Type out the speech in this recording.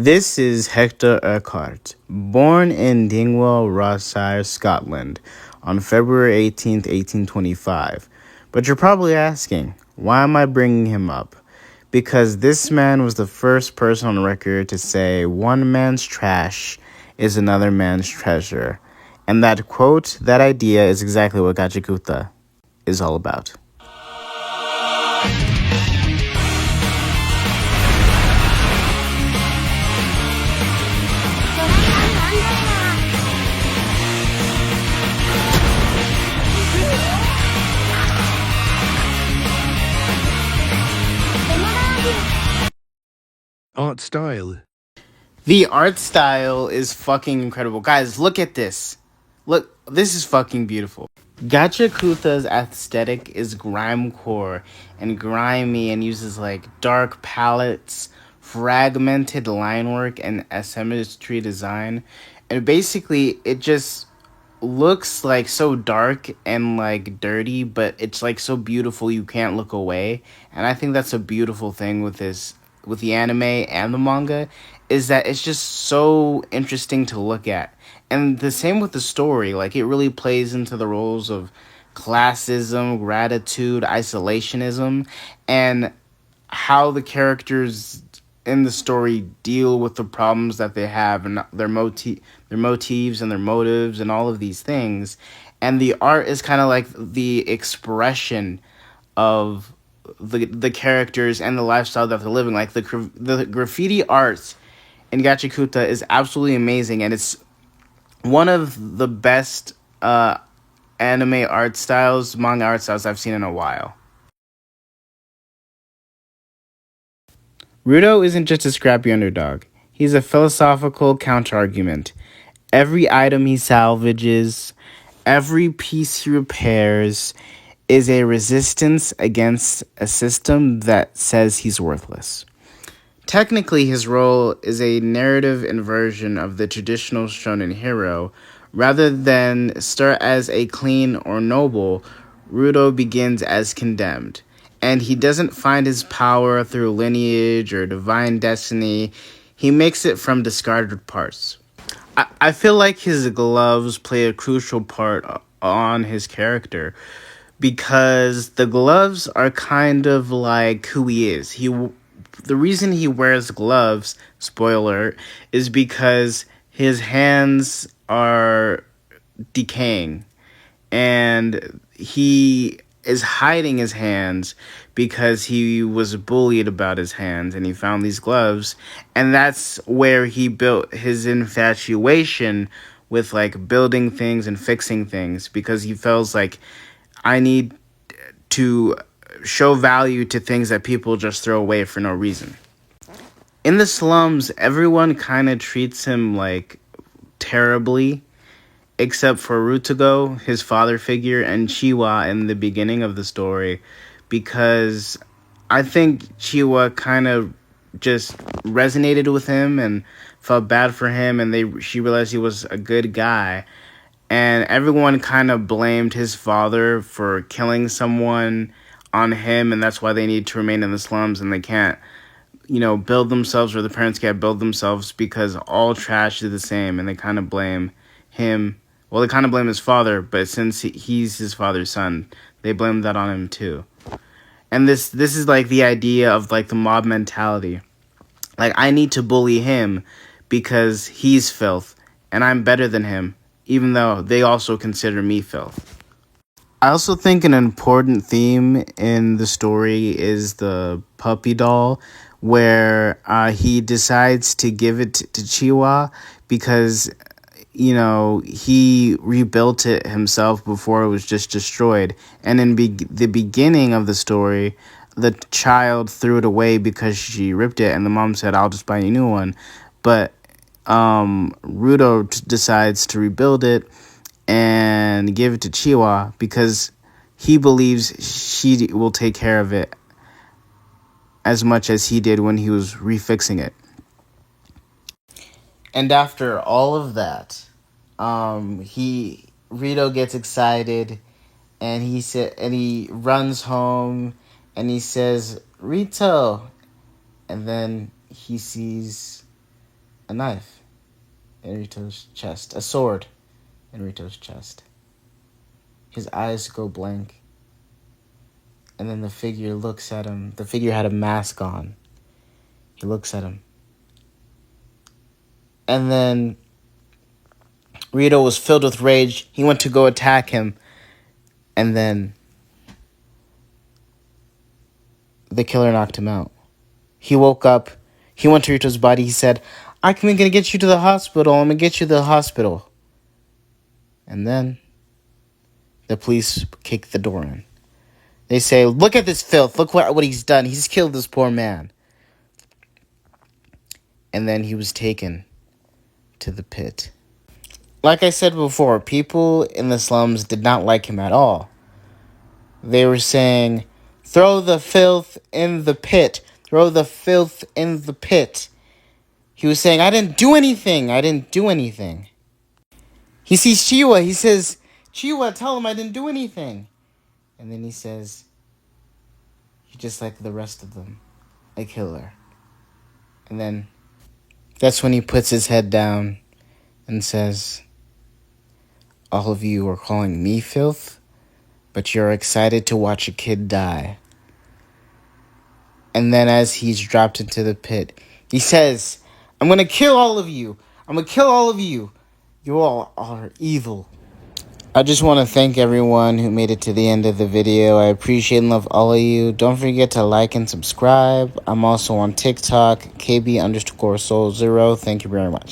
This is Hector Urquhart, born in Dingwall, Rossshire, Scotland, on February 18th, 1825. But you're probably asking, why am I bringing him up? Because this man was the first person on record to say, one man's trash is another man's treasure. And that quote, that idea is exactly what Gachiakuta is all about. Art style. The art style is fucking incredible. Guys, look at this. Look, this is fucking beautiful. Gachakuta's aesthetic is grimecore and grimy and uses like dark palettes, fragmented line work, and asymmetry design. And basically, it just looks like so dark and like dirty, but it's like so beautiful you can't look away. And I think that's a beautiful thing with this, with the anime and the manga, is that it's just so interesting to look at. And the same with the story, like it really plays into the roles of classism, gratitude, isolationism, and how the characters in the story deal with the problems that they have and their motives and their motives and all of these things. And the art is kind of like the expression of the characters and the lifestyle that they're living. Like the graffiti art in Gachiakuta is absolutely amazing, and it's one of the best anime art styles, manga art styles I've seen in a while. Rudo isn't just a scrappy underdog. He's a philosophical counterargument. Every item he salvages, every piece he repairs, is a resistance against a system that says he's worthless. Technically, his role is a narrative inversion of the traditional shonen hero. Rather than start as a clean or noble, Rudo begins as condemned. And he doesn't find his power through lineage or divine destiny. He makes it from discarded parts. I feel like his gloves play a crucial part on his character because the gloves are kind of like who he is. The reason he wears gloves, spoiler, is because his hands are decaying and he is hiding his hands because he was bullied about his hands and he found these gloves, and that's where he built his infatuation with like building things and fixing things, because he feels like I need to show value to things that people just throw away for no reason. In the slums, everyone kind of treats him like terribly, except for Rutago, his father figure, and Chiwa in the beginning of the story, because I think Chiwa kind of just resonated with him and felt bad for him, and she realized he was a good guy, and everyone kind of blamed his father for killing someone on him, and that's why they need to remain in the slums and they can't, build themselves, or the parents can't build themselves, because all trash is the same, and they kind of blame him. Well, they kind of blame his father, but since he's his father's son, they blame that on him too. And this is like the idea of like the mob mentality. Like, I need to bully him because he's filth, and I'm better than him, even though they also consider me filth. I also think an important theme in the story is the puppy doll, where he decides to give it to Chiwa because, he rebuilt it himself before it was just destroyed. And in the beginning of the story, the child threw it away because she ripped it, and the mom said, I'll just buy you a new one. But Rudo decides to rebuild it and give it to Chiwa because he believes she will take care of it as much as he did when he was refixing it. And after all of that, Rito gets excited, and he runs home, and he says, Rito, and then he sees a knife in Rito's chest, a sword in Rito's chest. His eyes go blank. And then the figure looks at him. The figure had a mask on. He looks at him. And then Rito was filled with rage. He went to go attack him. And then the killer knocked him out. He woke up. He went to Rito's body. He said, I'm going to get you to the hospital. I'm going to get you to the hospital. And then the police kick the door in. They say, look at this filth. Look what he's done. He's killed this poor man. And then he was taken to the pit. Like I said before, people in the slums did not like him at all. They were saying, throw the filth in the pit. Throw the filth in the pit. He was saying, I didn't do anything. I didn't do anything. He sees Chiwa. He says, Chiwa, tell him I didn't do anything. And then he says, you're just like the rest of them, a killer. And then that's when he puts his head down and says, all of you are calling me filth, but you're excited to watch a kid die. And then as he's dropped into the pit, he says, I'm going to kill all of you. I'm going to kill all of you. You all are evil. I just want to thank everyone who made it to the end of the video. I appreciate and love all of you. Don't forget to like and subscribe. I'm also on TikTok, KB_Soul0. Thank you very much.